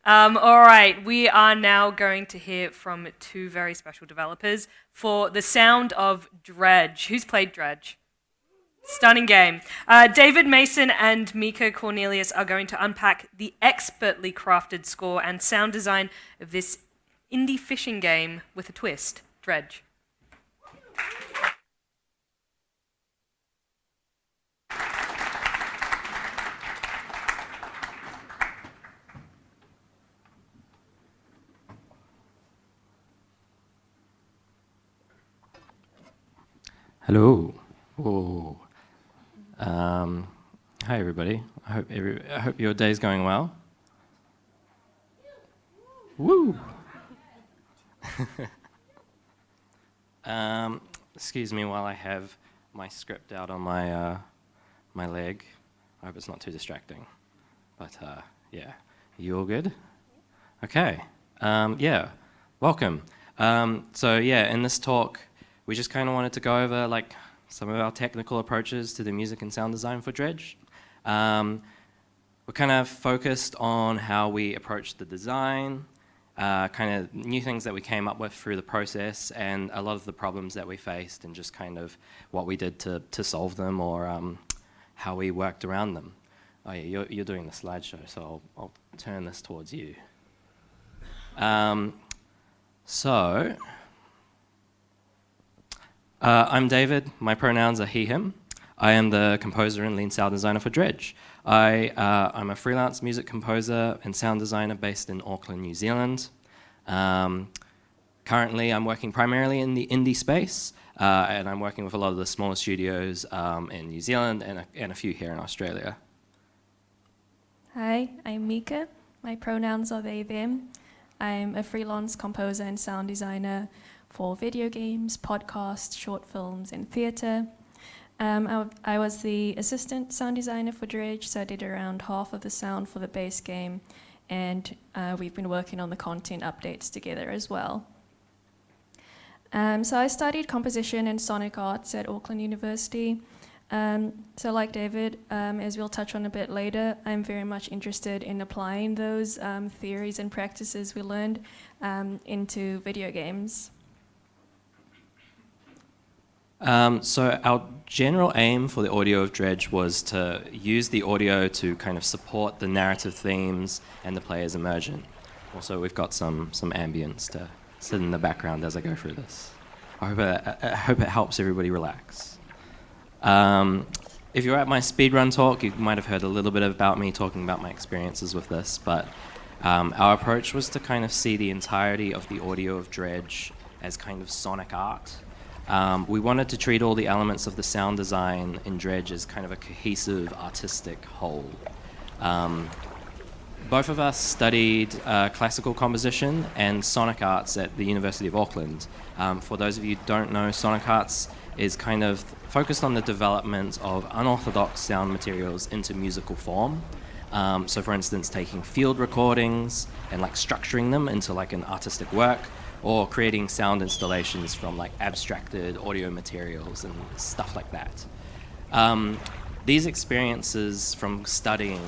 All right, we are now going to hear from two very special developers for the sound of Dredge. Who's played Dredge? Stunning game. David Mason and Mika Cornelius are going to unpack the expertly crafted score and sound design of this indie fishing game with a twist, Dredge. Hello. Whoa. Hi, everybody. I hope your day's going well. Woo! Excuse me while I have my script out on my leg. I hope it's not too distracting. But yeah, you all good? Okay. Yeah. Welcome. So yeah, in this talk, we just kind of wanted to go over like some of our technical approaches to the music and sound design for Dredge. We're kind of focused on how we approach the design, kind of new things that we came up with through the process, and a lot of the problems that we faced, and just kind of what we did to solve them, or how we worked around them. Oh yeah, you're doing the slideshow, so I'll turn this towards you. I'm David. My pronouns are he, him. I am the composer and lead sound designer for Dredge. I'm a freelance music composer and sound designer based in Auckland, New Zealand. Currently, I'm working primarily in the indie space, and I'm working with a lot of the smaller studios in New Zealand and a few here in Australia. Hi, I'm Mika. My pronouns are they, them. I'm a freelance composer and sound designer for video games, podcasts, short films, and theatre. I was the assistant sound designer for Dredge, so I did around half of the sound for the base game, and we've been working on the content updates together as well. So I studied composition and sonic arts at Auckland University. So like David, as we'll touch on a bit later, I'm very much interested in applying those theories and practices we learned into video games. So our general aim for the audio of Dredge was to use the audio to kind of support the narrative themes and the player's immersion. Also, we've got some ambience to sit in the background as I go through this. I hope it helps everybody relax. If you're at my speedrun talk, you might have heard a little bit about me talking about my experiences with this, but our approach was to kind of see the entirety of the audio of Dredge as kind of sonic art. We wanted to treat all the elements of the sound design in Dredge as kind of a cohesive artistic whole. Both of us studied classical composition and sonic arts at the University of Auckland. For those of you who don't know, sonic arts is kind of focused on the development of unorthodox sound materials into musical form. So for instance, taking field recordings and like structuring them into like an artistic work, or creating sound installations from like abstracted audio materials and stuff like that. These experiences from studying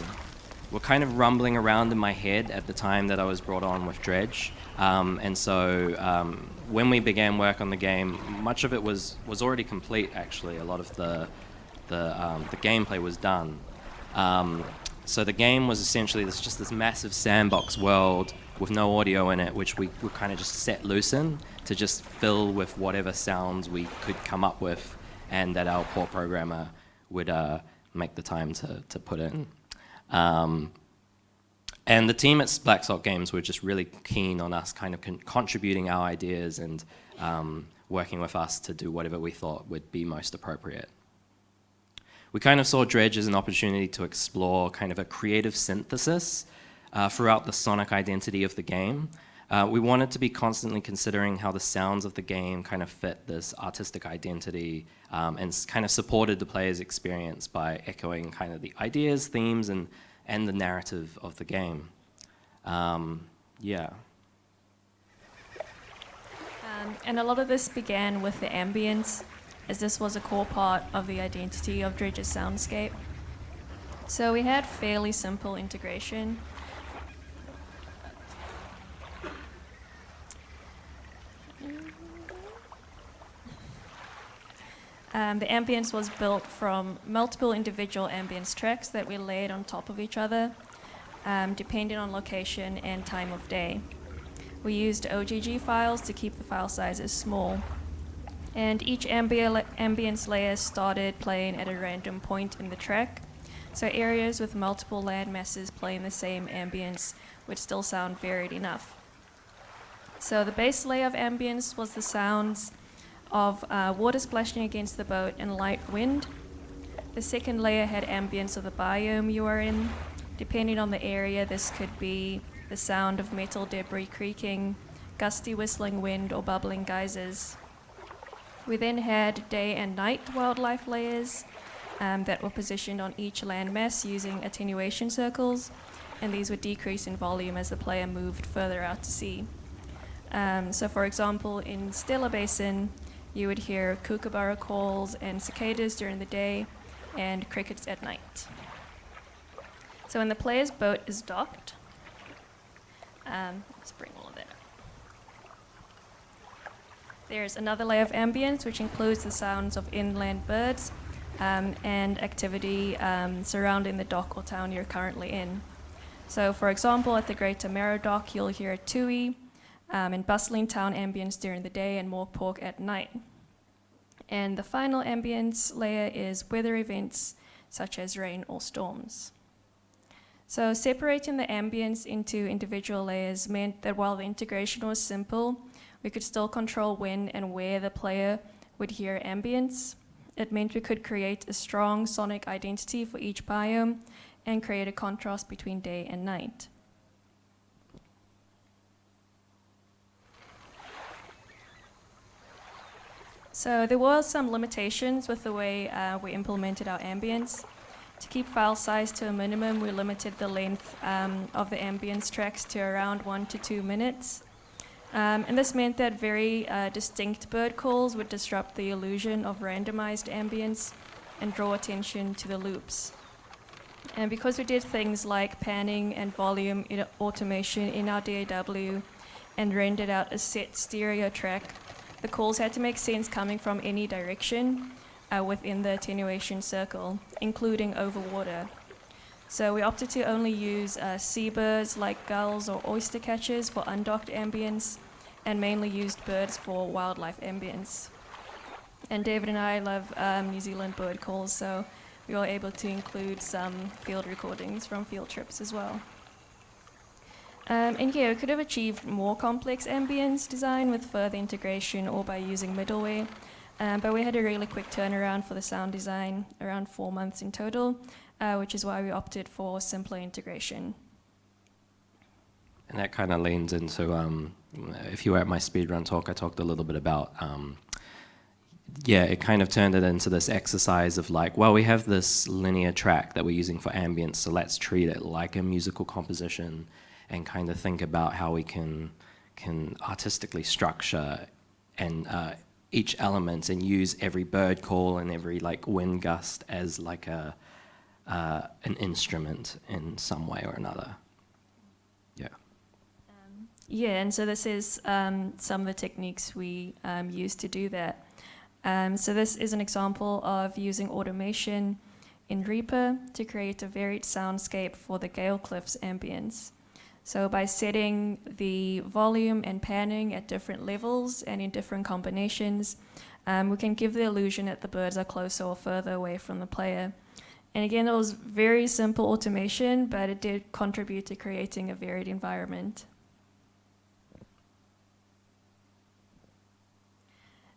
were kind of rumbling around in my head at the time that I was brought on with Dredge. And so when we began work on the game, much of it was already complete actually. A lot of the gameplay was done. So the game was essentially just this massive sandbox world with no audio in it, which we kind of just set loose in to just fill with whatever sounds we could come up with and that our poor programmer would make the time to put in. And the team at Black Sock Games were just really keen on us kind of contributing our ideas and working with us to do whatever we thought would be most appropriate. We kind of saw Dredge as an opportunity to explore kind of a creative synthesis throughout the sonic identity of the game. We wanted to be constantly considering how the sounds of the game kind of fit this artistic identity and kind of supported the player's experience by echoing kind of the ideas, themes, and the narrative of the game. Yeah. And a lot of this began with the ambience, as this was a core part of the identity of Dredge's soundscape. So we had fairly simple integration. The ambience was built from multiple individual ambience tracks that we layered on top of each other, depending on location and time of day. We used OGG files to keep the file sizes small, and each ambience layer started playing at a random point in the track, so areas with multiple land masses playing the same ambience would still sound varied enough. So the base layer of ambience was the sounds of water splashing against the boat and light wind. The second layer had ambience of the biome you are in. Depending on the area, this could be the sound of metal debris creaking, gusty whistling wind, or bubbling geysers. We then had day and night wildlife layers that were positioned on each landmass using attenuation circles, and these would decrease in volume as the player moved further out to sea. So for example, in Stella Basin, you would hear kookaburra calls and cicadas during the day, and crickets at night. So when the player's boat is docked, let's bring all of that up. There's another layer of ambience, which includes the sounds of inland birds and activity surrounding the dock or town you're currently in. So for example, at the Greater Marrow Dock, you'll hear a tui and bustling town ambience during the day and more pork at night. And the final ambience layer is weather events such as rain or storms. So separating the ambience into individual layers meant that while the integration was simple, we could still control when and where the player would hear ambience. It meant we could create a strong sonic identity for each biome and create a contrast between day and night. So there were some limitations with the way we implemented our ambience. To keep file size to a minimum, we limited the length of the ambience tracks to around 1 to 2 minutes. And this meant that very distinct bird calls would disrupt the illusion of randomized ambience and draw attention to the loops. And because we did things like panning and volume automation in our DAW and rendered out a set stereo track, the calls had to make sense coming from any direction within the attenuation circle, including over water. So we opted to only use seabirds like gulls or oyster catchers for undocked ambience, and mainly used birds for wildlife ambience. And David and I love New Zealand bird calls, so we were able to include some field recordings from field trips as well. And yeah, we could have achieved more complex ambience design with further integration or by using middleware, but we had a really quick turnaround for the sound design, around 4 months in total, which is why we opted for simpler integration. And that kind of leans into, if you were at my speedrun talk, I talked a little bit about, it kind of turned it into this exercise of like, well, we have this linear track that we're using for ambience, so let's treat it like a musical composition and kind of think about how we can artistically structure and each element and use every bird call and every like wind gust as like an instrument in some way or another. Yeah, and so this is some of the techniques we use to do that. So this is an example of using automation in Reaper to create a varied soundscape for the Gale Cliffs ambience. So by setting the volume and panning at different levels and in different combinations, we can give the illusion that the birds are closer or further away from the player. And again, it was very simple automation, but it did contribute to creating a varied environment.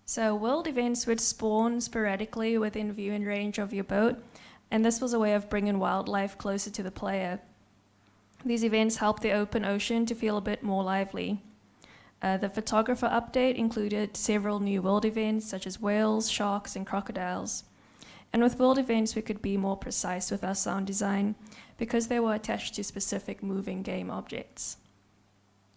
So world events would spawn sporadically within viewing range of your boat, and this was a way of bringing wildlife closer to the player. These events helped the open ocean to feel a bit more lively. The photographer update included several new world events such as whales, sharks, and crocodiles. And with world events, we could be more precise with our sound design because they were attached to specific moving game objects.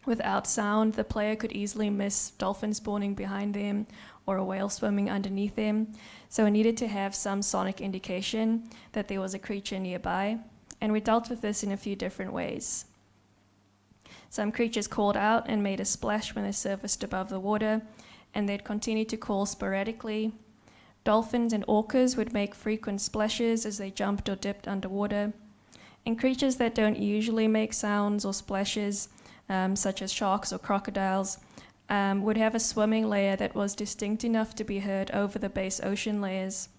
Without sound, the player could easily miss dolphins spawning behind them or a whale swimming underneath them, so we needed to have some sonic indication that there was a creature nearby, and we dealt with this in a few different ways. Some creatures called out and made a splash when they surfaced above the water, and they'd continue to call sporadically. Dolphins and orcas would make frequent splashes as they jumped or dipped underwater. And creatures that don't usually make sounds or splashes, such as sharks or crocodiles, would have a swimming layer that was distinct enough to be heard over the base ocean layers.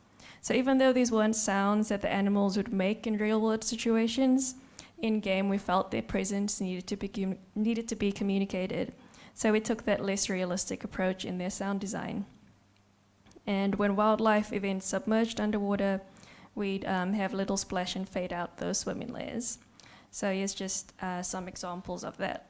So even though these weren't sounds that the animals would make in real-world situations, in-game we felt their presence needed to be communicated. So we took that less realistic approach in their sound design. And when wildlife events submerged underwater, we'd have little splash and fade out those swimming layers. So here's just some examples of that.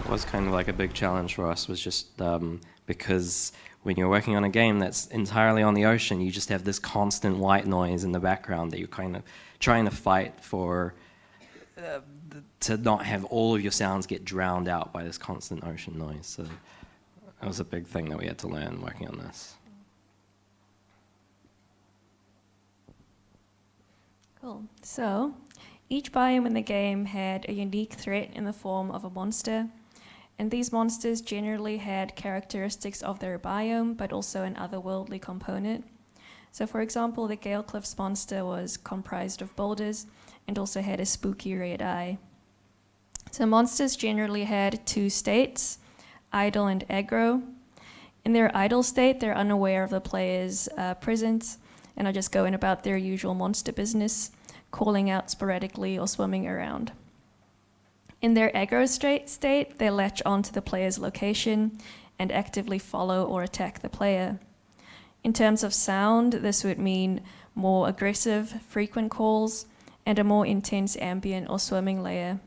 Was kind of like a big challenge for us, was just because when you're working on a game that's entirely on the ocean, you just have this constant white noise in the background that you're kind of trying to fight for, to not have all of your sounds get drowned out by this constant ocean noise. So that was a big thing that we had to learn working on this. Cool. So each biome in the game had a unique threat in the form of a monster. And these monsters generally had characteristics of their biome, but also an otherworldly component. So for example, the Gale Cliffs monster was comprised of boulders and also had a spooky red eye. So monsters generally had two states, idle and aggro. In their idle state, they're unaware of the player's presence and are just going about their usual monster business, calling out sporadically or swimming around. In their aggro state, they latch onto the player's location and actively follow or attack the player. In terms of sound, this would mean more aggressive, frequent calls, and a more intense ambient or swimming layer.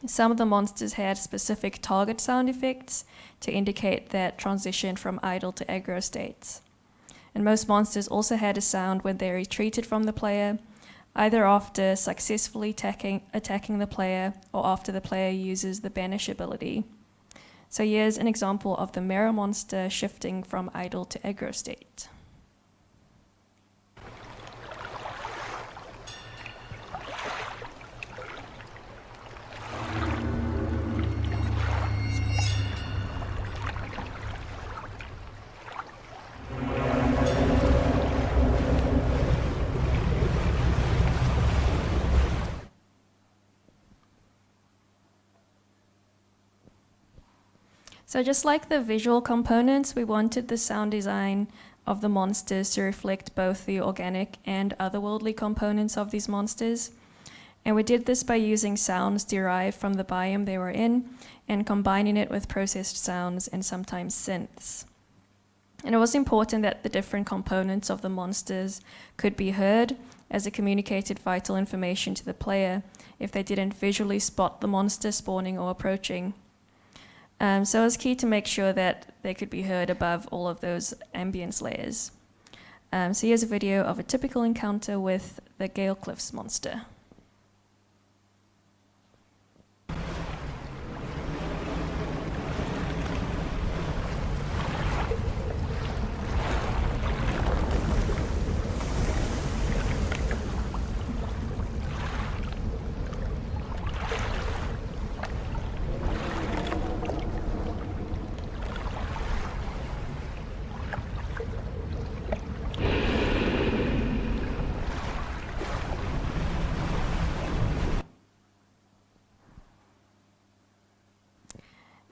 Some of the monsters had specific target sound effects to indicate that transition from idle to aggro states. And most monsters also had a sound when they retreated from the player, either after successfully attacking the player or after the player uses the banish ability. So here's an example of the mirror monster shifting from idle to aggro state. So just like the visual components, we wanted the sound design of the monsters to reflect both the organic and otherworldly components of these monsters. And we did this by using sounds derived from the biome they were in and combining it with processed sounds and sometimes synths. And it was important that the different components of the monsters could be heard, as it communicated vital information to the player if they didn't visually spot the monster spawning or approaching. So it was key to make sure that they could be heard above all of those ambience layers. So here's a video of a typical encounter with the Gale Cliffs monster.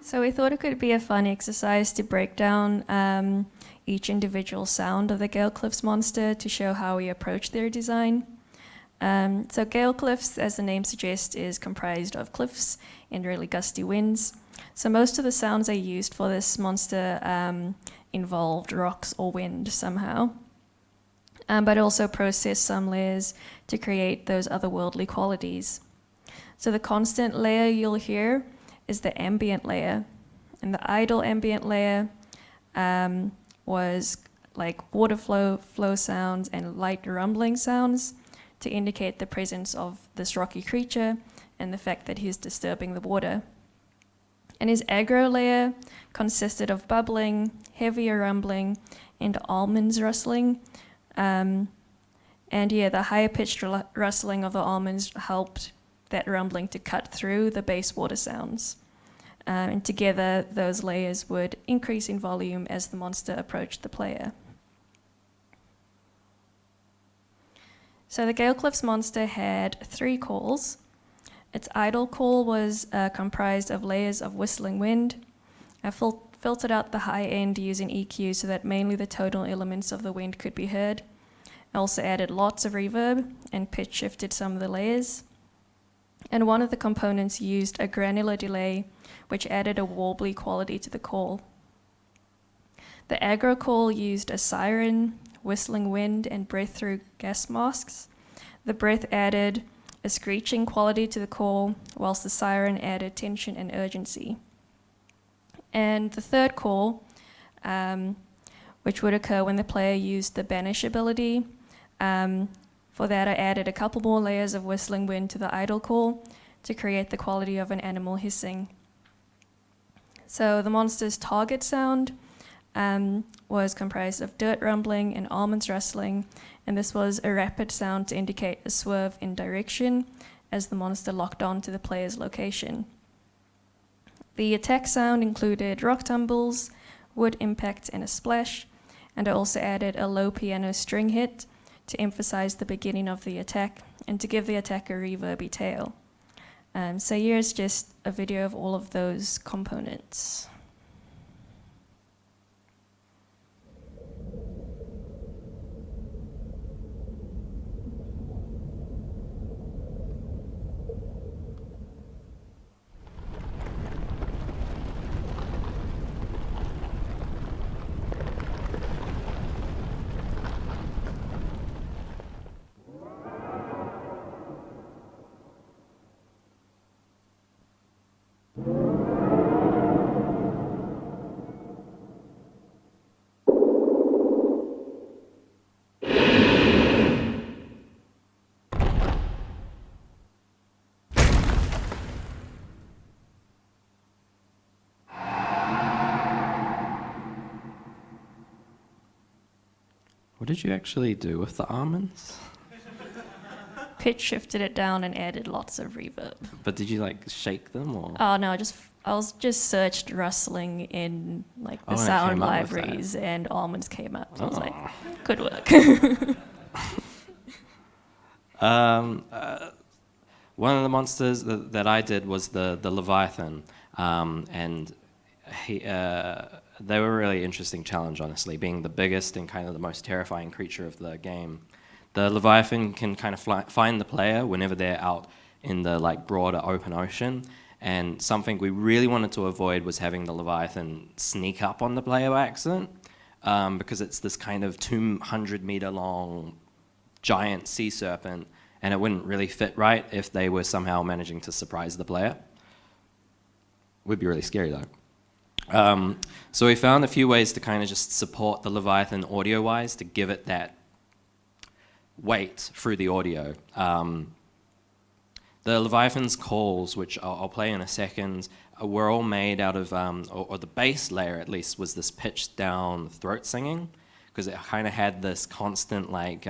So we thought it could be a fun exercise to break down each individual sound of the Gale Cliffs monster to show how we approach their design. So Gale Cliffs, as the name suggests, is comprised of cliffs and really gusty winds. So most of the sounds I used for this monster involved rocks or wind somehow. But also processed some layers to create those otherworldly qualities. So the constant layer you'll hear is the ambient layer. And the idle ambient layer was like water flow sounds and light rumbling sounds to indicate the presence of this rocky creature and the fact that he's disturbing the water. And his aggro layer consisted of bubbling, heavier rumbling, and almonds rustling. And yeah, the higher pitched rustling of the almonds helped that rumbling to cut through the bass water sounds. And together, those layers would increase in volume as the monster approached the player. So the Gale Cliffs monster had 3 calls. Its idle call was comprised of layers of whistling wind. I filtered out the high end using EQ so that mainly the tonal elements of the wind could be heard. I also added lots of reverb and pitch shifted some of the layers. And one of the components used a granular delay, which added a warbly quality to the call. The aggro call used a siren, whistling wind, and breath through gas masks. The breath added a screeching quality to the call, whilst the siren added tension and urgency. And the third call, which would occur when the player used the banish ability, for that I added a couple more layers of whistling wind to the idle call to create the quality of an animal hissing. So the monster's target sound was comprised of dirt rumbling and almonds rustling, and this was a rapid sound to indicate a swerve in direction as the monster locked on to the player's location. The attack sound included rock tumbles, wood impact, and a splash, and I also added a low piano string hit to emphasize the beginning of the attack and to give the attack a reverby tail. So here's just a video of all of those components. What did you actually do with the almonds? Pitch shifted it down and added lots of reverb. But did you like shake them or? Oh no, I was just searched rustling in like the and it sound came up with libraries and almonds came up. So I was like, good work. One of the monsters that I did was the Leviathan, and they were a really interesting challenge, honestly, being the biggest and kind of the most terrifying creature of the game. The Leviathan can kind of find the player whenever they're out in the like broader open ocean, and something we really wanted to avoid was having the Leviathan sneak up on the player by accident, because it's this kind of 200-meter long giant sea serpent, and it wouldn't really fit right if they were somehow managing to surprise the player. Would be really scary though. So we found a few ways to kind of just support the Leviathan audio-wise to give it that weight through the audio. The Leviathan's calls, which I'll play in a second, were all made out of, or the bass layer at least, was this pitched down throat singing, because it kind of had this constant like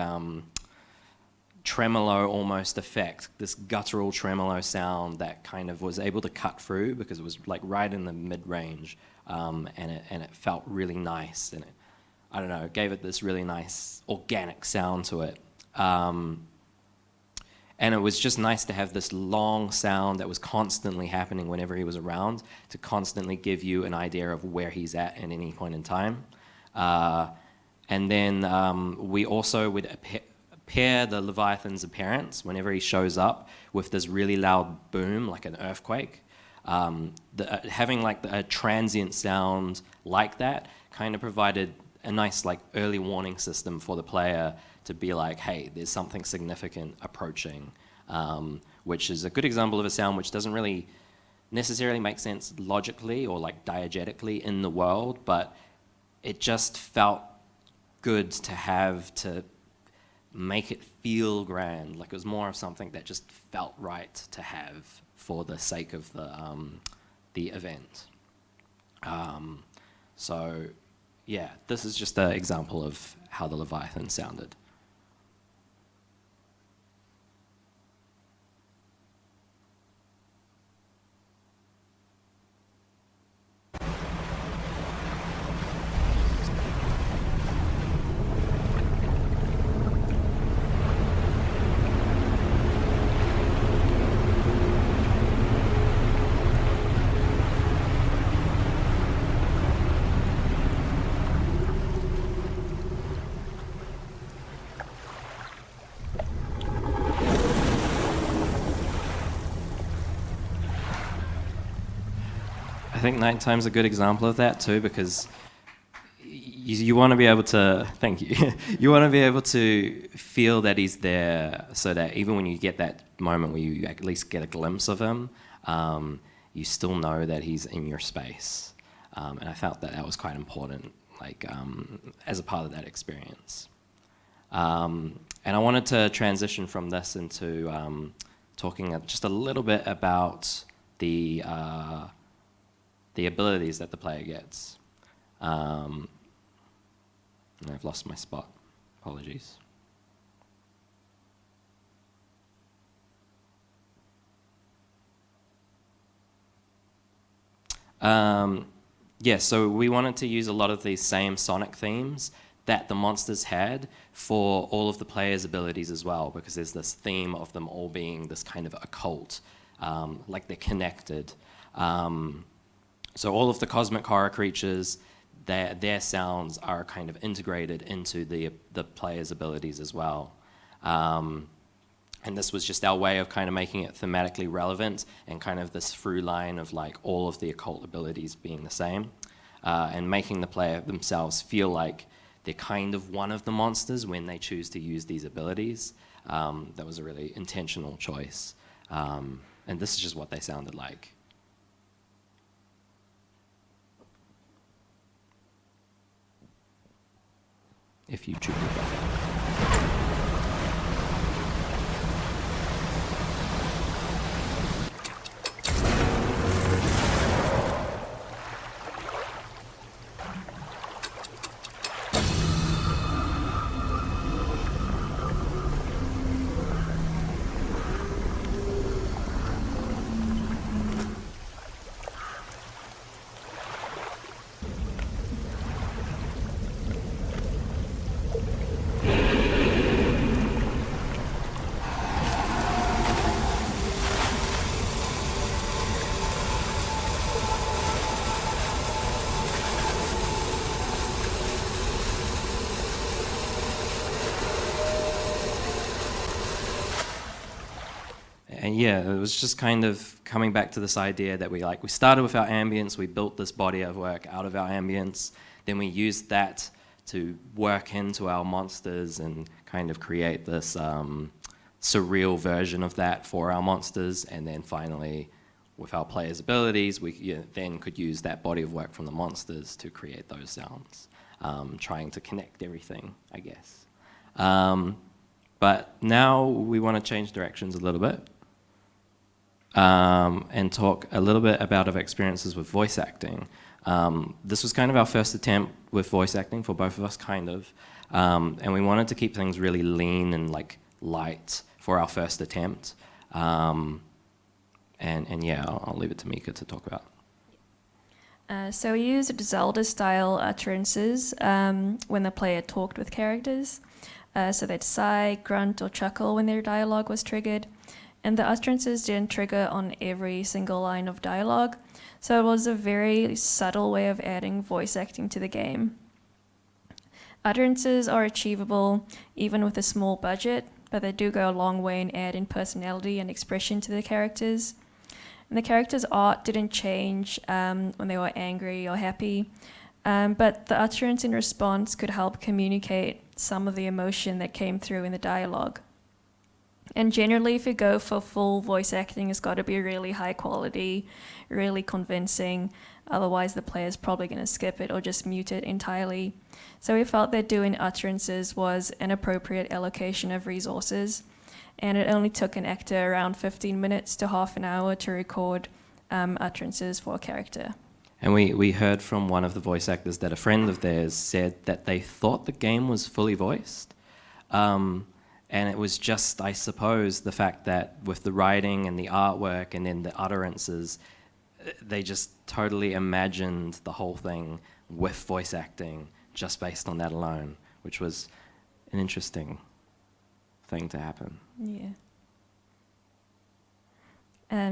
tremolo almost effect, this guttural tremolo sound that kind of was able to cut through because it was like right in the mid-range, and it felt really nice, and I don't know, it gave it this really nice organic sound to it. And it was just nice to have this long sound that was constantly happening whenever he was around, to constantly give you an idea of where he's at any point in time. And then we also would pair the Leviathan's appearance whenever he shows up with this really loud boom, like an earthquake. Having like a transient sound like that kind of provided a nice like early warning system for the player to be like, hey, there's something significant approaching, which is a good example of a sound which doesn't really necessarily make sense logically or like diegetically in the world, but it just felt good to have to make it feel grand. Like it was more of something that just felt right to have for the sake of the event. So yeah, this is just an example of how the Leviathan sounded. I think nighttime's a good example of that too, because you want to be able to, thank you, you want to be able to feel that he's there, so that even when you get that moment where you at least get a glimpse of him, you still know that he's in your space. And I felt that that was quite important, like as a part of that experience. And I wanted to transition from this into talking just a little bit about the abilities that the player gets. And I've lost my spot. Apologies. Yeah, so we wanted to use a lot of these same sonic themes that the monsters had for all of the players' abilities as well, because there's this theme of them all being this kind of occult, like they're connected. So all of the cosmic horror creatures, their sounds are kind of integrated into the player's abilities as well. And this was just our way of kind of making it thematically relevant and kind of this through line of like all of the occult abilities being the same, and making the player themselves feel like they're kind of one of the monsters when they choose to use these abilities. That was a really intentional choice. And this is just what they sounded like. If you choose it. And yeah, it was just kind of coming back to this idea that we started with our ambience, we built this body of work out of our ambience, then we used that to work into our monsters and kind of create this surreal version of that for our monsters, and then finally, with our players' abilities, we then could use that body of work from the monsters to create those sounds, trying to connect everything, I guess. But now we want to change directions a little bit. And talk a little bit about our experiences with voice acting. This was kind of our first attempt with voice acting for both of us, kind of. And we wanted to keep things really lean and like light for our first attempt. And yeah, I'll leave it to Mika to talk about. So we used Zelda-style utterances when the player talked with characters. So they'd sigh, grunt, or chuckle when their dialogue was triggered. And the utterances didn't trigger on every single line of dialogue. So it was a very subtle way of adding voice acting to the game. Utterances are achievable even with a small budget, but they do go a long way in adding personality and expression to the characters. And the characters' art didn't change when they were angry or happy, but the utterance in response could help communicate some of the emotion that came through in the dialogue. And generally, if you go for full voice acting, it's got to be really high quality, really convincing. Otherwise, the player's probably going to skip it or just mute it entirely. So we felt that doing utterances was an appropriate allocation of resources, and it only took an actor around 15 minutes to half an hour to record utterances for a character. And we heard from one of the voice actors that a friend of theirs said that they thought the game was fully voiced. And it was just, I suppose, the fact that with the writing and the artwork and then the utterances, they just totally imagined the whole thing with voice acting just based on that alone, which was an interesting thing to happen. Yeah.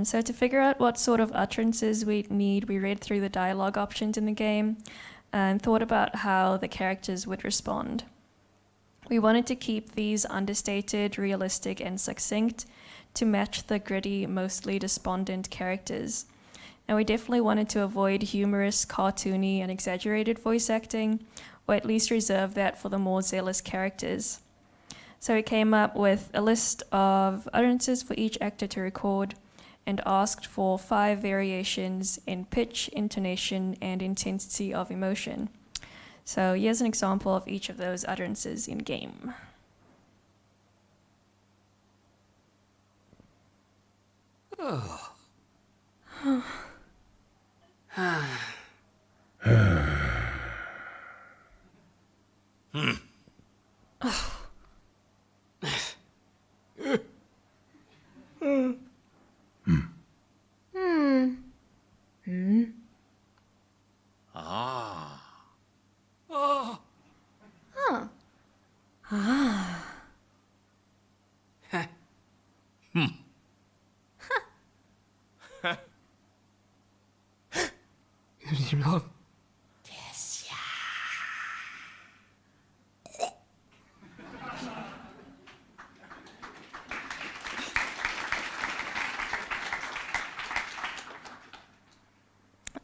So to figure out what sort of utterances we'd need, we read through the dialogue options in the game and thought about how the characters would respond. We wanted to keep these understated, realistic, and succinct to match the gritty, mostly despondent characters. And we definitely wanted to avoid humorous, cartoony, and exaggerated voice acting, or at least reserve that for the more zealous characters. So we came up with a list of utterances for each actor to record and asked for 5 variations in pitch, intonation, and intensity of emotion. So here's an example of each of those utterances in game.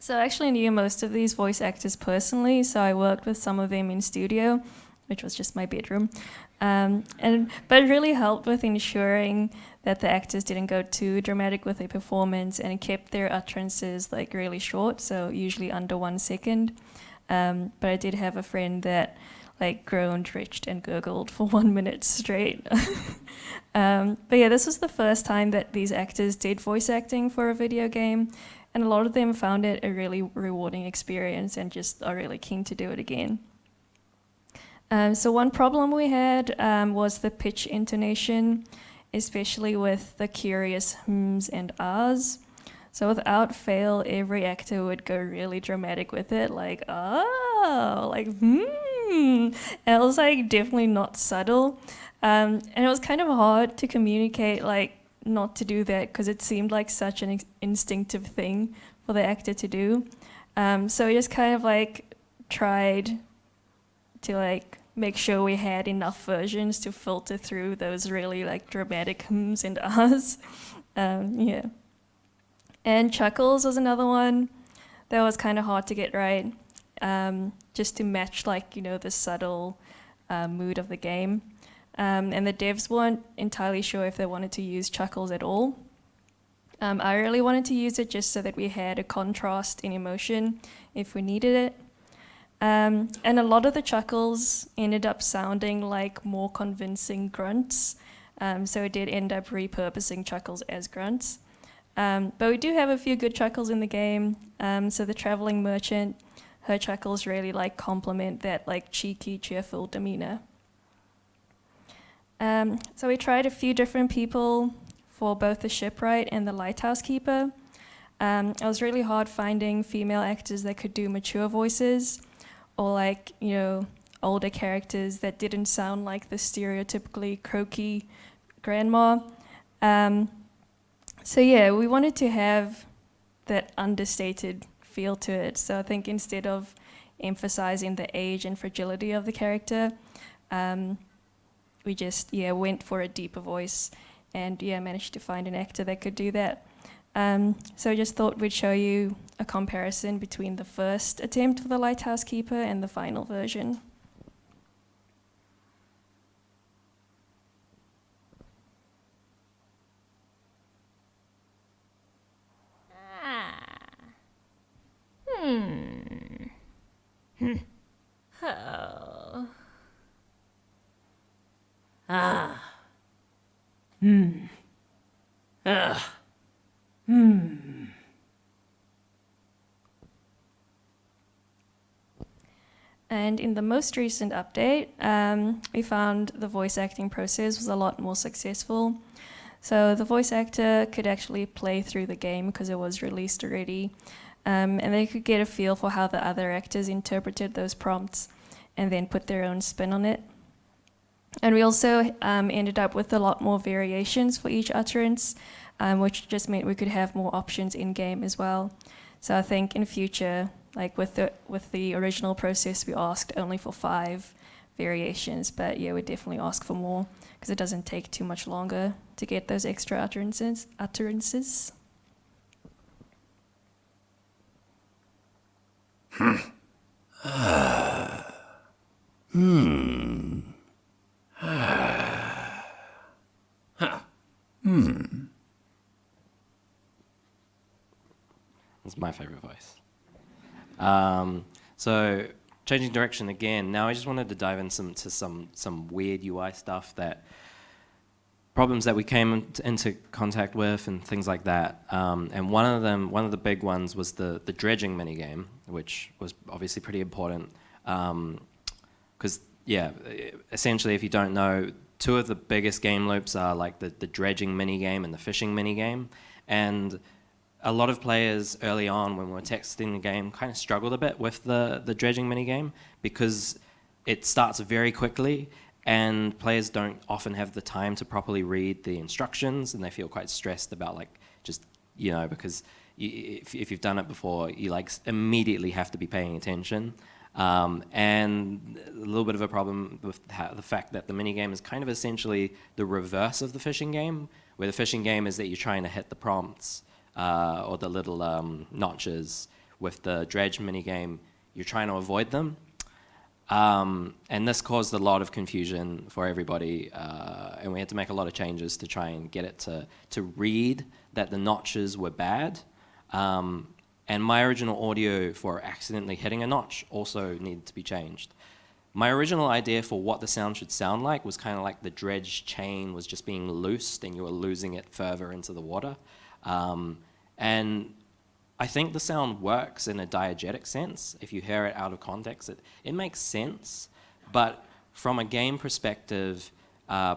So I actually knew most of these voice actors personally, so I worked with some of them in studio, which was just my bedroom. But it really helped with ensuring that the actors didn't go too dramatic with their performance and kept their utterances like really short, so usually under 1 second. But I did have a friend that like groaned, retched, and gurgled for 1 minute straight. But yeah, this was the first time that these actors did voice acting for a video game, and a lot of them found it a really rewarding experience and just are really keen to do it again. So one problem we had was the pitch intonation, especially with the curious hms and ahs. So without fail, every actor would go really dramatic with it, like, oh, like, And it was like definitely not subtle. And it was kind of hard to communicate, like, not to do that because it seemed like such an instinctive thing for the actor to do. So we just kind of like tried to like make sure we had enough versions to filter through those really like dramatic hms and ahs. Yeah. And chuckles was another one that was kind of hard to get right, just to match like, you know, the subtle mood of the game. And the devs weren't entirely sure if they wanted to use chuckles at all. I really wanted to use it just so that we had a contrast in emotion if we needed it. And a lot of the chuckles ended up sounding like more convincing grunts. So we did end up repurposing chuckles as grunts. But we do have a few good chuckles in the game. So the traveling merchant, her chuckles really like complement that like cheeky, cheerful demeanor. So we tried a few different people for both the shipwright and the lighthouse keeper. It was really hard finding female actors that could do mature voices, or like, you know, older characters that didn't sound like the stereotypically croaky grandma. So yeah, we wanted to have that understated feel to it. So I think instead of emphasizing the age and fragility of the character, we just went for a deeper voice, and managed to find an actor that could do that. So I just thought we'd show you a comparison between the first attempt for the Lighthouse Keeper and the final version. And in the most recent update, we found the voice acting process was a lot more successful. So the voice actor could actually play through the game because it was released already. And they could get a feel for how the other actors interpreted those prompts and then put their own spin on it. And we also ended up with a lot more variations for each utterance, which just meant we could have more options in-game as well. So I think in future, like with the original process, we asked only for 5 variations, but we definitely ask for more because it doesn't take too much longer to get those extra utterances. That's my favorite voice. So changing direction again. Now I just wanted to dive into some weird UI stuff, that problems that we came into contact with and things like that. And one of the big ones was the dredging minigame, which was obviously pretty important. Because essentially, if you don't know, 2 of the biggest game loops are like the dredging minigame and the fishing minigame. And a lot of players early on, when we were texting the game, kind of struggled a bit with the dredging minigame because it starts very quickly and players don't often have the time to properly read the instructions, and they feel quite stressed about, like, just, because if you've done it before, you like immediately have to be paying attention. And a little bit of a problem with the fact that the minigame is kind of essentially the reverse of the fishing game, where the fishing game is that you're trying to hit the prompts or the little notches. With the dredge minigame, you're trying to avoid them. And this caused a lot of confusion for everybody, and we had to make a lot of changes to try and get it to read that the notches were bad. And my original audio for accidentally hitting a notch also needed to be changed. My original idea for what the sound should sound like was kind of like the dredge chain was just being loosed and you were losing it further into the water. And I think the sound works in a diegetic sense. If you hear it out of context, it makes sense. But from a game perspective,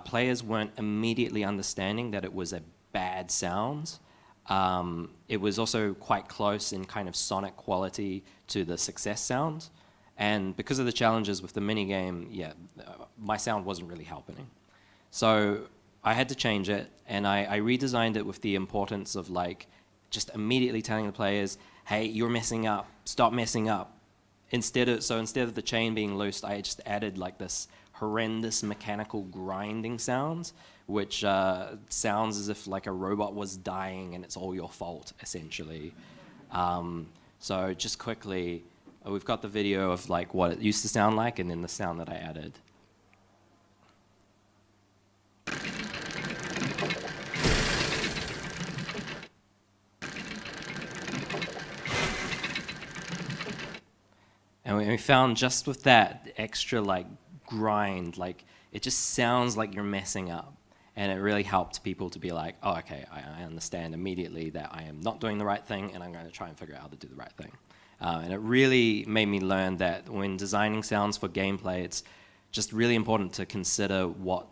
players weren't immediately understanding that it was a bad sound. It was also quite close in kind of sonic quality to the success sound. And because of the challenges with the minigame, my sound wasn't really helping. So I had to change it, and I redesigned it with the importance of, like, just immediately telling the players, hey, you're messing up, stop messing up. Instead of the chain being loosed, I just added like this horrendous mechanical grinding sound, which sounds as if like a robot was dying and it's all your fault, essentially. So just quickly, we've got the video of like what it used to sound like and then the sound that I added. And we found just with that extra like grind, like it just sounds like you're messing up. And it really helped people to be like, oh, okay, I understand immediately that I am not doing the right thing and I'm going to try and figure out how to do the right thing. And it really made me learn that when designing sounds for gameplay, it's just really important to consider what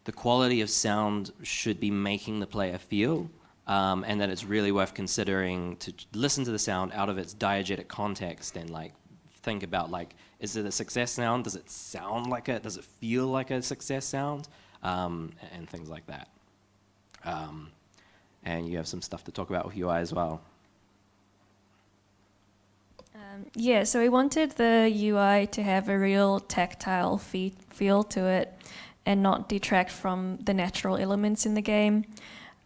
the quality of sound should be making the player feel, and that it's really worth considering to listen to the sound out of its diegetic context and like think about like, is it a success sound? Does it sound like it? Does it feel like a success sound? And things like that. And you have some stuff to talk about with UI as well. Yeah, so we wanted the UI to have a real tactile feel to it and not detract from the natural elements in the game.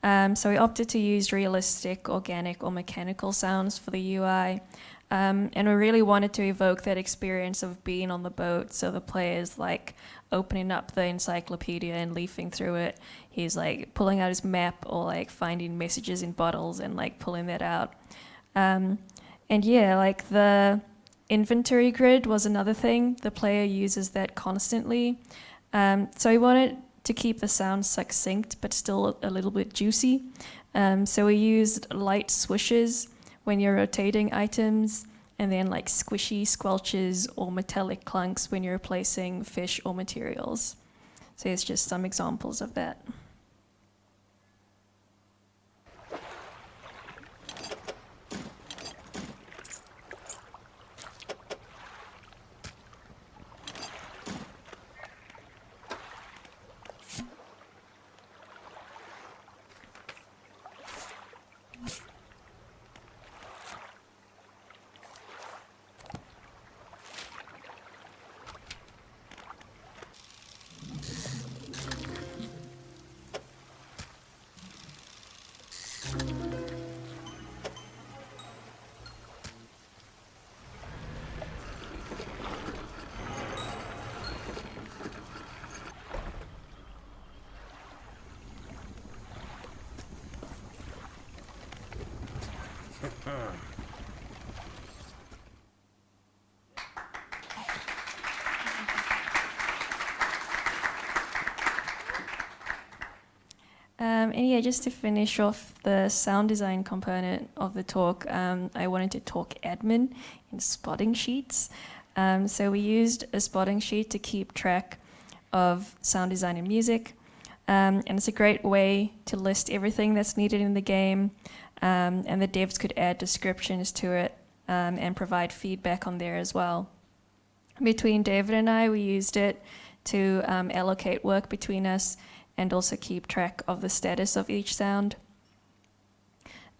So we opted to use realistic, organic, or mechanical sounds for the UI. And we really wanted to evoke that experience of being on the boat, so the player's like opening up the encyclopedia and leafing through it. He's like pulling out his map or like finding messages in bottles and like pulling that out. And yeah, like the inventory grid was another thing. The player uses that constantly. So we wanted to keep the sound succinct but still a little bit juicy. So we used light swishes when you're rotating items, and then like squishy squelches or metallic clunks when you're replacing fish or materials. So it's just some examples of that. And yeah, just to finish off the sound design component of the talk, I wanted to talk admin in spotting sheets. So we used a spotting sheet to keep track of sound design and music. And it's a great way to list everything that's needed in the game. And the devs could add descriptions to it and provide feedback on there as well. Between David and I, we used it to allocate work between us and also keep track of the status of each sound.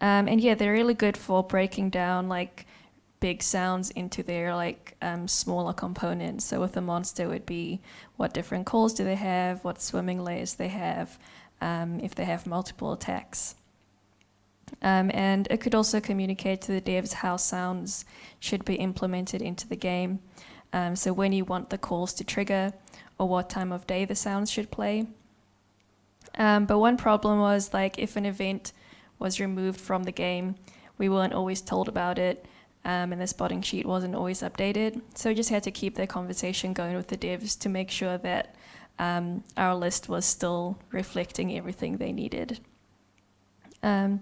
And yeah, they're really good for breaking down like big sounds into their like smaller components. So with the monster it would be what different calls do they have, what swimming layers they have, if they have multiple attacks. And it could also communicate to the devs how sounds should be implemented into the game. So when you want the calls to trigger or what time of day the sounds should play. But one problem was like if an event was removed from the game, we weren't always told about it, and the spotting sheet wasn't always updated. So we just had to keep the conversation going with the devs to make sure that our list was still reflecting everything they needed. And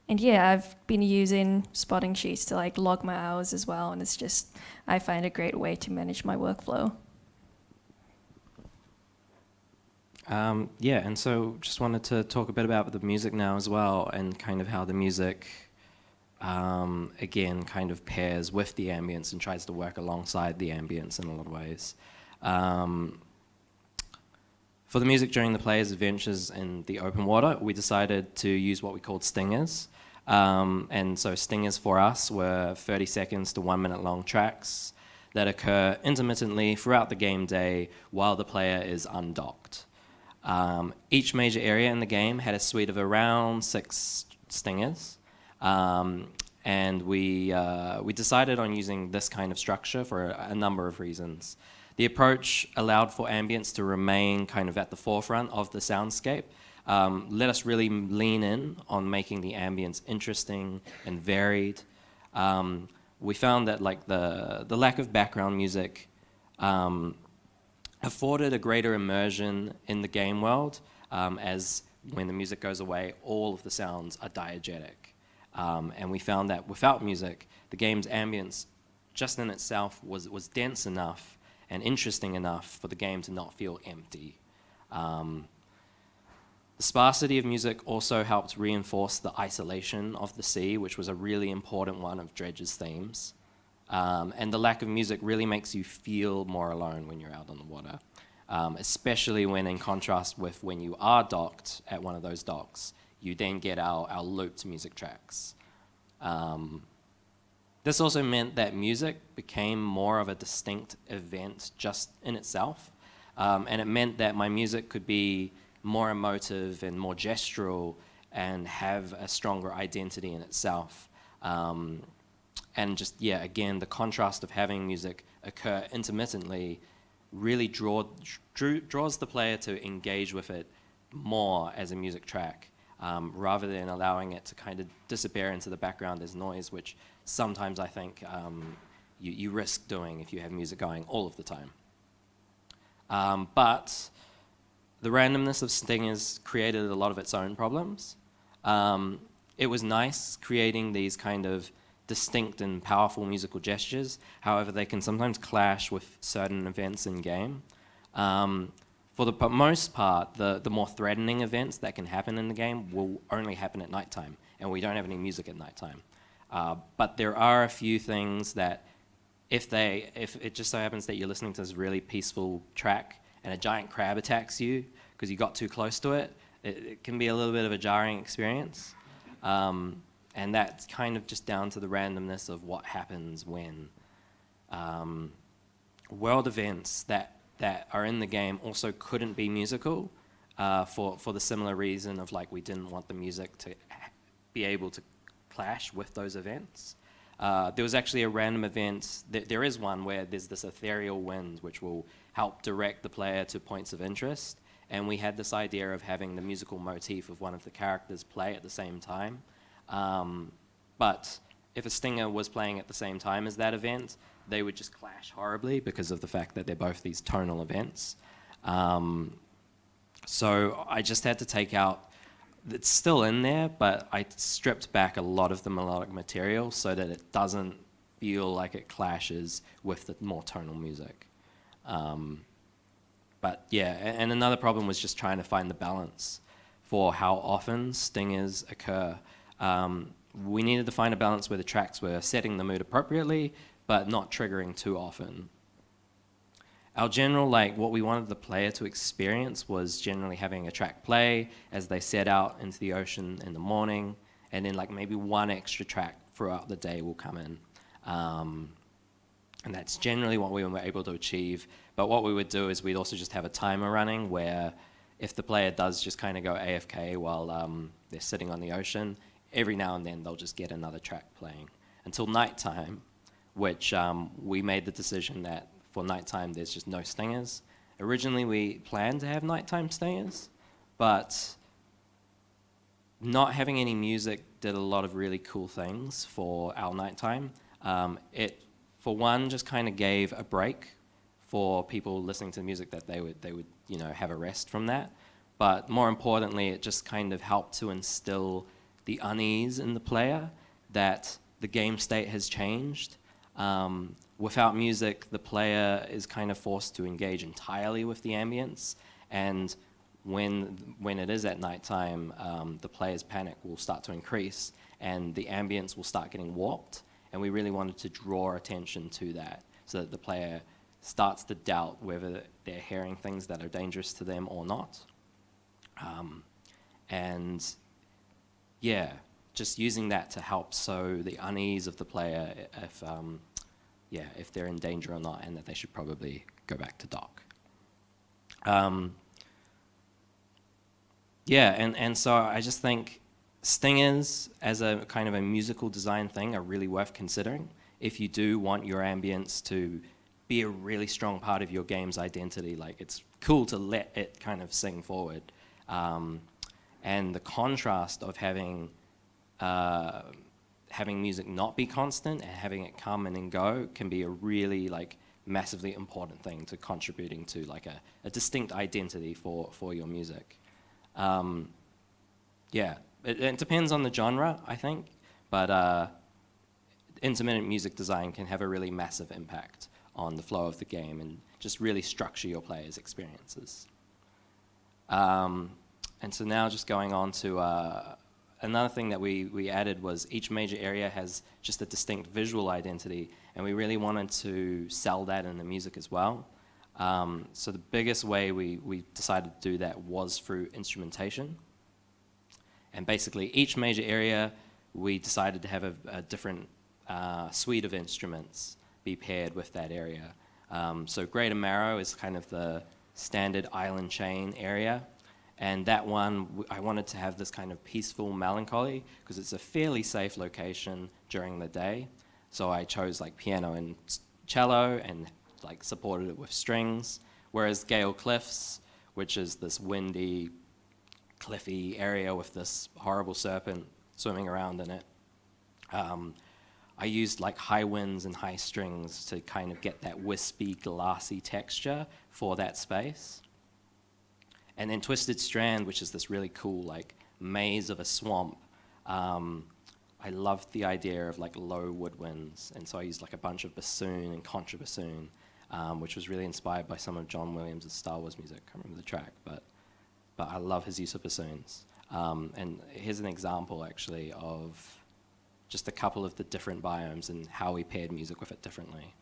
yeah, I've been using spotting sheets to like log my hours as well, and it's just, I find a great way to manage my workflow. Yeah, and so just wanted to talk a bit about the music now as well, and kind of how the music, again, kind of pairs with the ambience and tries to work alongside the ambience in a lot of ways. For the music during the player's adventures in the open water, we decided to use what we called stingers. And so stingers for us were 30 seconds to 1 minute long tracks that occur intermittently throughout the game day while the player is undocked. Each major area in the game had a suite of around 6 stingers, and we decided on using this kind of structure for a number of reasons. The approach allowed for ambience to remain kind of at the forefront of the soundscape, let us really lean in on making the ambience interesting and varied. We found that like the lack of background music afforded a greater immersion in the game world, as when the music goes away, all of the sounds are diegetic. And we found that without music, the game's ambience just in itself was dense enough and interesting enough for the game to not feel empty. The The sparsity of music also helped reinforce the isolation of the sea, which was a really important one of Dredge's themes. And the lack of music really makes you feel more alone when you're out on the water, especially when in contrast with when you are docked at one of those docks, you then get our looped music tracks. This also meant that music became more of a distinct event just in itself, and it meant that my music could be more emotive and more gestural and have a stronger identity in itself. And just, yeah, again, the contrast of having music occur intermittently really draws the player to engage with it more as a music track, rather than allowing it to kind of disappear into the background as noise, which sometimes I think you risk doing if you have music going all of the time. But the randomness of stingers created a lot of its own problems. It was nice creating these kind of distinct and powerful musical gestures. However, they can sometimes clash with certain events in game. For the most part, the more threatening events that can happen in the game will only happen at nighttime, and we don't have any music at nighttime. But there are a few things that if it just so happens that you're listening to this really peaceful track and a giant crab attacks you because you got too close to it, it can be a little bit of a jarring experience. And that's kind of just down to the randomness of what happens when world events that are in the game also couldn't be musical for the similar reason of like we didn't want the music to be able to clash with those events. There was actually a random event, there is one where there's this ethereal wind which will help direct the player to points of interest, and we had this idea of having the musical motif of one of the characters play at the same time. But if a stinger was playing at the same time as that event, they would just clash horribly because of the fact that they're both these tonal events. So I just had to take out, it's still in there, but I stripped back a lot of the melodic material so that it doesn't feel like it clashes with the more tonal music. But yeah, and another problem was just trying to find the balance for how often stingers occur. We needed to find a balance where the tracks were setting the mood appropriately, but not triggering too often. Our general, what we wanted the player to experience was generally having a track play as they set out into the ocean in the morning, and then maybe one extra track throughout the day will come in. And that's generally what we were able to achieve. But what we would do is we'd also just have a timer running where if the player does just kind of go AFK while they're sitting on the ocean, every now and then they'll just get another track playing until nighttime, which we made the decision that for nighttime there's just no stingers. Originally we planned to have nighttime stingers, but not having any music did a lot of really cool things for our nighttime. It, for one, just kind of gave a break for people listening to music that they would have a rest from that. But more importantly, it just kind of helped to instill the unease in the player that the game state has changed. Without music, the player is kind of forced to engage entirely with the ambience, and when it is at nighttime, the player's panic will start to increase, and the ambience will start getting warped, and we really wanted to draw attention to that so that the player starts to doubt whether they're hearing things that are dangerous to them or not. And yeah, just using that to help sow the unease of the player if they're in danger or not, and that they should probably go back to dock. And so I just think stingers as a kind of a musical design thing are really worth considering if you do want your ambience to be a really strong part of your game's identity. It's cool to let it kind of sing forward. And the contrast of having music not be constant and having it come and go can be a really massively important thing to contributing to a distinct identity for your music. It depends on the genre, I think, but intermittent music design can have a really massive impact on the flow of the game and just really structure your players' experiences. And so now just going on to another thing that we added was each major area has just a distinct visual identity, and we really wanted to sell that in the music as well. So the biggest way we decided to do that was through instrumentation. And basically each major area, we decided to have a different suite of instruments be paired with that area. So Greater Marrow is kind of the standard island chain area. And that one, I wanted to have this kind of peaceful melancholy because it's a fairly safe location during the day. So I chose like piano and cello and like supported it with strings. Whereas Gale Cliffs, which is this windy, cliffy area with this horrible serpent swimming around in it, I used like high winds and high strings to kind of get that wispy, glassy texture for that space. And then Twisted Strand, which is this really cool like maze of a swamp. I loved the idea of like low woodwinds, and so I used like a bunch of bassoon and contrabassoon, which was really inspired by some of John Williams' Star Wars music. I can't remember the track, but I love his use of bassoons. And here's an example actually of just a couple of the different biomes and how we paired music with it differently.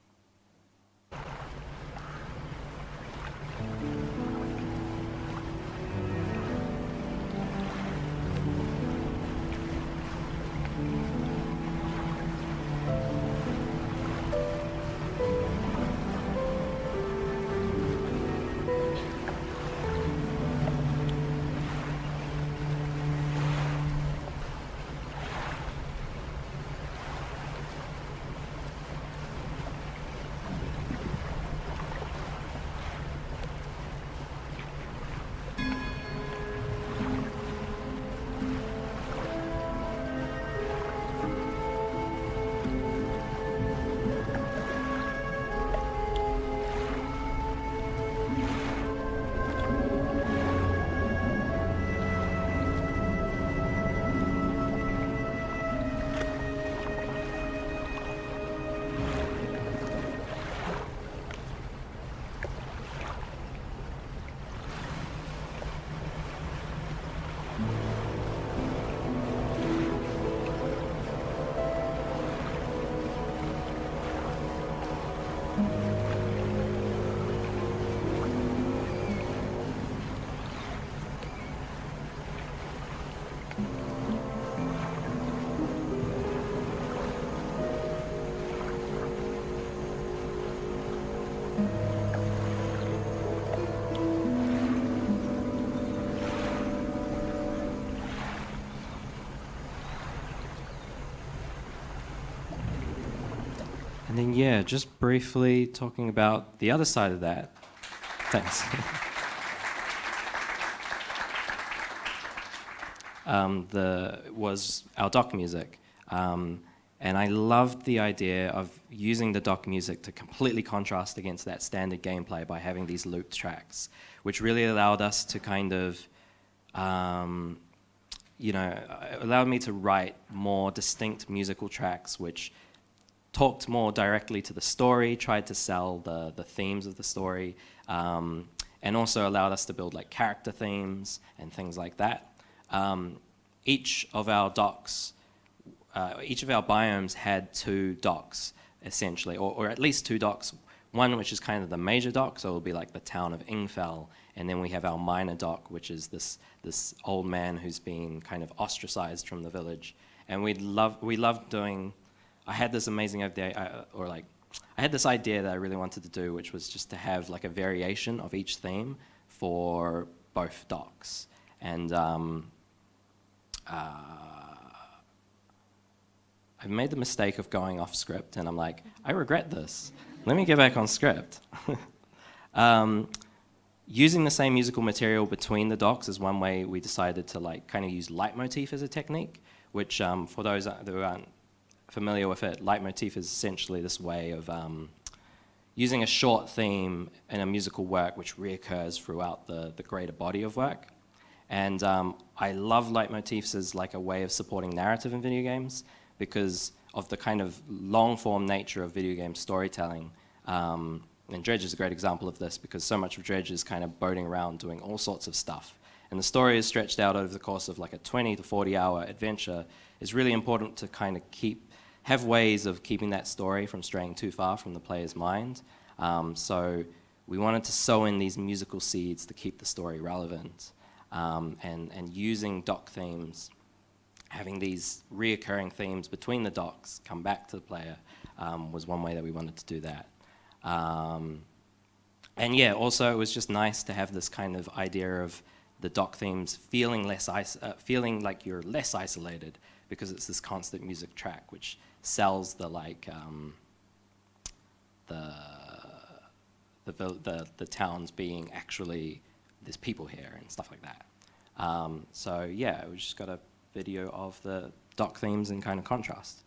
And then, yeah, just briefly talking about the other side of that. Thanks. Was our dock music. And I loved the idea of using the dock music to completely contrast against that standard gameplay by having these looped tracks, which really allowed us to kind of, allowed me to write more distinct musical tracks which talked more directly to the story, tried to sell the themes of the story, and also allowed us to build like character themes and things like that. Each of our docks, each of our biomes had two docks, essentially, or at least two docks. One which is kind of the major dock, so it'll be like the town of Ingfell, and then we have our minor dock, which is this old man who's been kind of ostracized from the village. And we loved doing. I had this amazing idea, I had this idea that I really wanted to do, which was just to have like a variation of each theme for both docks. And I've made the mistake of going off script, and I'm like, I regret this. Let me get back on script. Using the same musical material between the docks is one way we decided to like kind of use leitmotif as a technique, which for those who aren't familiar with it, leitmotif is essentially this way of using a short theme in a musical work which reoccurs throughout the greater body of work. And I love leitmotifs as like a way of supporting narrative in video games because of the kind of long-form nature of video game storytelling. And Dredge is a great example of this because so much of Dredge is kind of boating around doing all sorts of stuff. and the story is stretched out over the course of like a 20 to 40 hour adventure, it's really important to kind of have ways of keeping that story from straying too far from the player's mind. So we wanted to sow in these musical seeds to keep the story relevant, and using doc themes, having these reoccurring themes between the docs come back to the player, was one way that we wanted to do that. And yeah, also it was just nice to have this kind of idea of the doc themes feeling like you're less isolated, because it's this constant music track which sells the the towns being actually there's people here and stuff like that. So yeah, we just got a video of the doc themes in kind of contrast.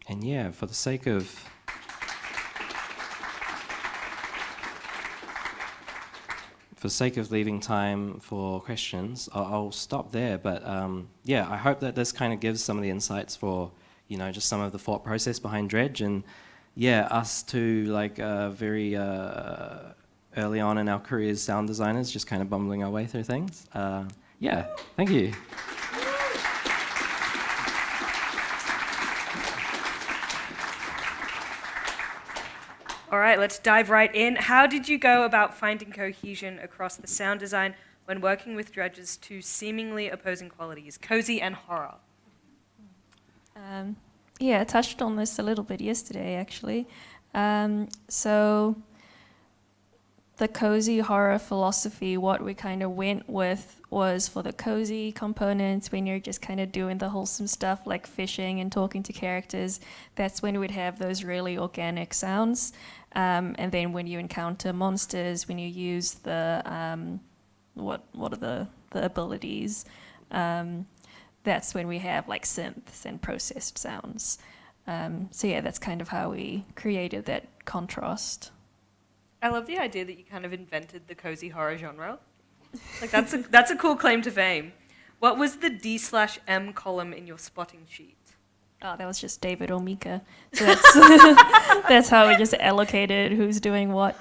And yeah, for the sake of leaving time for questions, I'll stop there. But yeah, I hope that this kind of gives some of the insights for, you know, just some of the thought process behind Dredge, and yeah, us too, like very early on in our careers, sound designers, just kind of bumbling our way through things. Yeah, thank you. All right, let's dive right in. How did you go about finding cohesion across the sound design when working with Dredge's two seemingly opposing qualities, cozy and horror? Yeah, I touched on this a little bit yesterday, actually. So the cozy horror philosophy, what we kind of went with was for the cozy components, when you're just kind of doing the wholesome stuff like fishing and talking to characters, that's when we'd have those really organic sounds. And then when you encounter monsters, when you use the, what are the abilities, that's when we have like synths and processed sounds. So yeah, that's kind of how we created that contrast. I love the idea that you kind of invented the cozy horror genre. Like that's a cool claim to fame. What was the D/M column in your spotting sheet? Oh, that was just David or Mika. So that's that's how we just allocated who's doing what.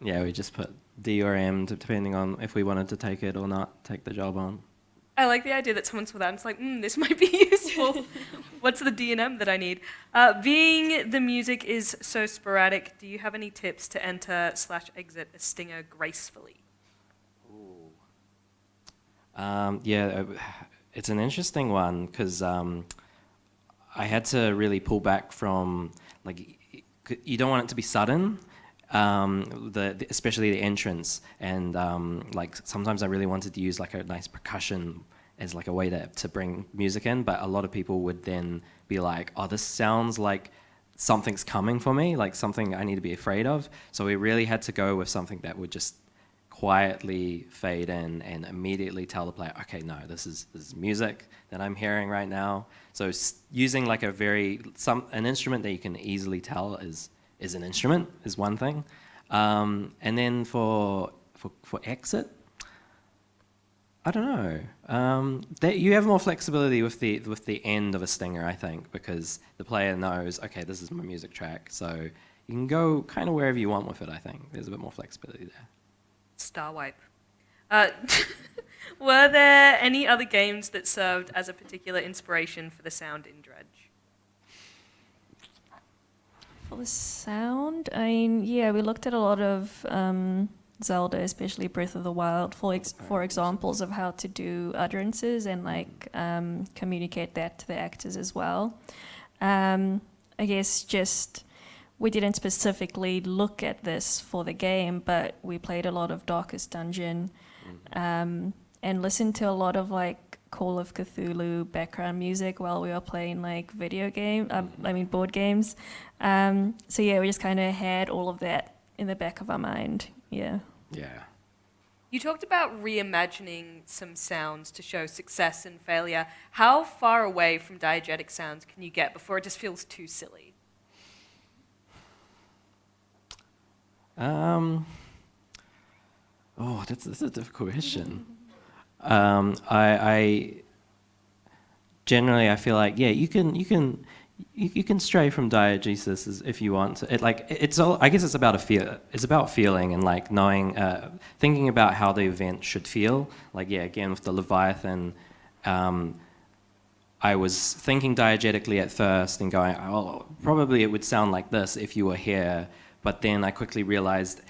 Yeah, we just put D or M depending on if we wanted to take it or not take the job on. I like the idea that someone saw that and it's like, this might be useful. What's the D and M that I need? Being the music is so sporadic, do you have any tips to enter/exit a stinger gracefully? Yeah, it's an interesting one because I had to really pull back from, like, you don't want it to be sudden, especially the entrance, and like sometimes I really wanted to use like a nice percussion as like a way to bring music in, but a lot of people would then be like, oh, this sounds like something's coming for me, like something I need to be afraid of. So we really had to go with something that would just quietly fade in and immediately tell the player, okay, no, this is music that I'm hearing right now. So using like an instrument that you can easily tell is an instrument is one thing. And then for exit, I don't know. You have more flexibility with the end of a stinger, I think, because the player knows, okay, this is my music track, so you can go kind of wherever you want with it. I think there's a bit more flexibility there. Star wipe. Uh, were there any other games that served as a particular inspiration for the sound in Dredge? For the sound, I mean, yeah, we looked at a lot of Zelda, especially Breath of the Wild, for examples of how to do utterances and like communicate that to the actors as well. I guess just we didn't specifically look at this for the game, but we played a lot of Darkest Dungeon and listened to a lot of like Call of Cthulhu background music while we were playing like board games. So yeah, we just kind of had all of that in the back of our mind. Yeah. Yeah. You talked about reimagining some sounds to show success and failure. How far away from diegetic sounds can you get before it just feels too silly? That's a difficult question. I generally I feel like you can stray from diegesis if you want to. I guess it's about it's about feeling and like knowing, thinking about how the event should feel. Like again with the Leviathan, I was thinking diegetically at first and going, oh, probably it would sound like this if you were here. But then I quickly realized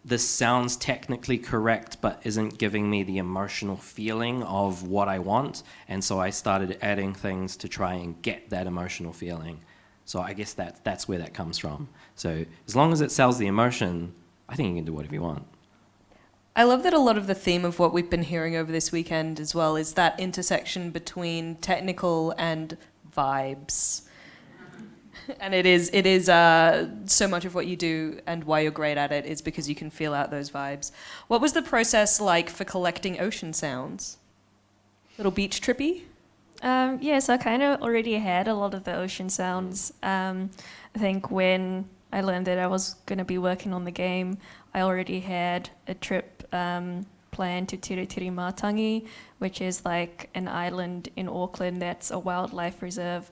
this sounds technically correct, but isn't giving me the emotional feeling of what I want. And so I started adding things to try and get that emotional feeling. So I guess that's where that comes from. So as long as it sells the emotion, I think you can do whatever you want. I love that a lot of the theme of what we've been hearing over this weekend as well is that intersection between technical and vibes. And it is so much of what you do and why you're great at it is because you can feel out those vibes. What was the process like for collecting ocean sounds? Little beach trippy? So I kind of already had a lot of the ocean sounds. I think when I learned that I was going to be working on the game, I already had a trip planned to Tirumātangi, which is like an island in Auckland that's a wildlife reserve.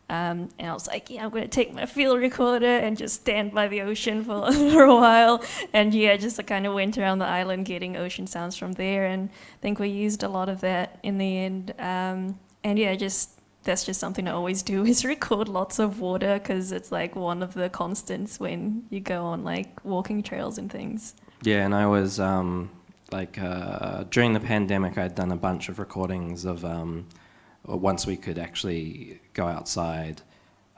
And I was like, I'm going to take my field recorder and just stand by the ocean for a while. And just kind of went around the island getting ocean sounds from there. And I think we used a lot of that in the end. That's just something I always do is record lots of water because it's like one of the constants when you go on like walking trails and things. Yeah, and I was during the pandemic, I'd done a bunch of recordings of once we could actually go outside.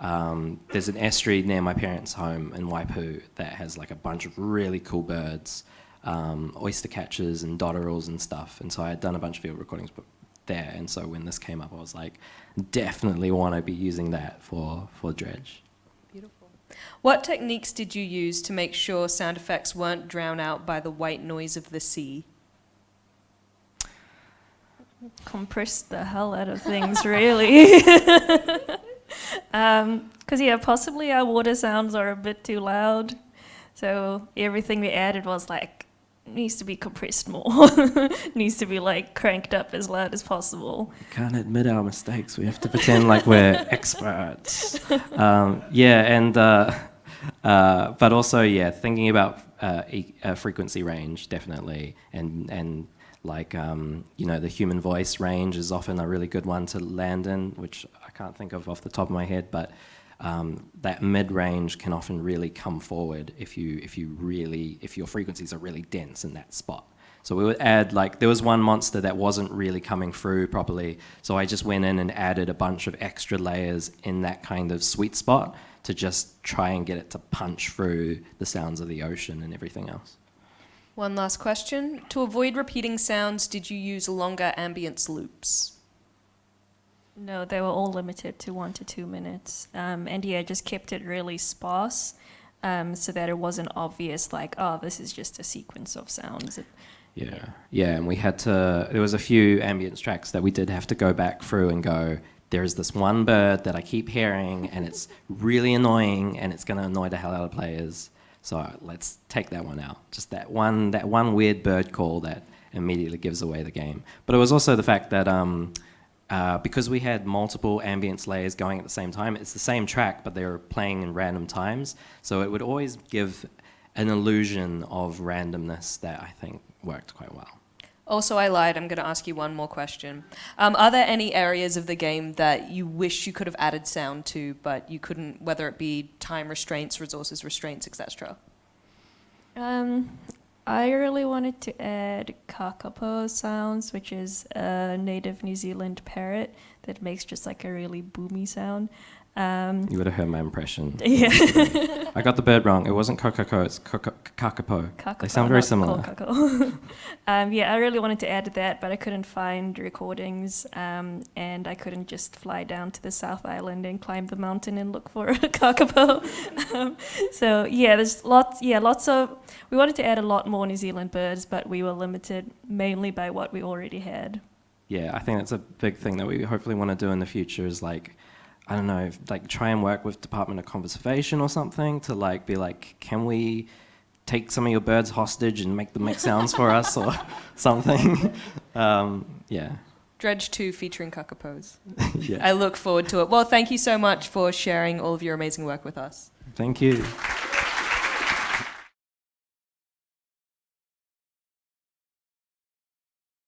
There's an estuary near my parents' home in Waipu that has like a bunch of really cool birds, oyster catchers and dotterels and stuff. And so I had done a bunch of field recordings there. And so when this came up, I was like, definitely want to be using that for Dredge. Beautiful. What techniques did you use to make sure sound effects weren't drowned out by the white noise of the sea? Compress the hell out of things, really. Because possibly our water sounds are a bit too loud. So everything we added was like, needs to be compressed more. Needs to be like cranked up as loud as possible. We can't admit our mistakes. We have to pretend like we're experts. But also, thinking about frequency range, definitely, and like, the human voice range is often a really good one to land in, which I can't think of off the top of my head, but that mid-range can often really come forward if your frequencies are really dense in that spot. So we would add, there was one monster that wasn't really coming through properly, so I just went in and added a bunch of extra layers in that kind of sweet spot to just try and get it to punch through the sounds of the ocean and everything else. One last question. To avoid repeating sounds, did you use longer ambience loops? No, they were all limited to 1 to 2 minutes. Just kept it really sparse so that it wasn't obvious, like, oh, this is just a sequence of sounds. And we had to, there was a few ambience tracks that we did have to go back through and go, there's this one bird that I keep hearing and it's really annoying and it's going to annoy the hell out of players. So let's take that one out. Just that one weird bird call that immediately gives away the game. But it was also the fact that because we had multiple ambience layers going at the same time, it's the same track, but they were playing in random times. So it would always give an illusion of randomness that I think worked quite well. Also, I lied. I'm going to ask you one more question. Are there any areas of the game that you wish you could have added sound to, but you couldn't, whether it be time restraints, resources restraints, etc.? I really wanted to add kakapo sounds, which is a native New Zealand parrot that makes just like a really boomy sound. You would have heard my impression. Yeah. I got the bird wrong. It wasn't kakapo, it's kakapo. They sound very similar. Yeah, I really wanted to add that, but I couldn't find recordings, and I couldn't just fly down to the South Island and climb the mountain and look for a kakapo. So yeah, there's lots of. We wanted to add a lot more New Zealand birds, but we were limited mainly by what we already had. Yeah, I think that's a big thing that we hopefully want to do in the future is like, I don't know, like try and work with Department of Conservation or something to like be like, can we take some of your birds hostage and make them make sounds for us or something? Yeah. Dredge 2 featuring kakapos. Yeah. I look forward to it. Well, thank you so much for sharing all of your amazing work with us. Thank you.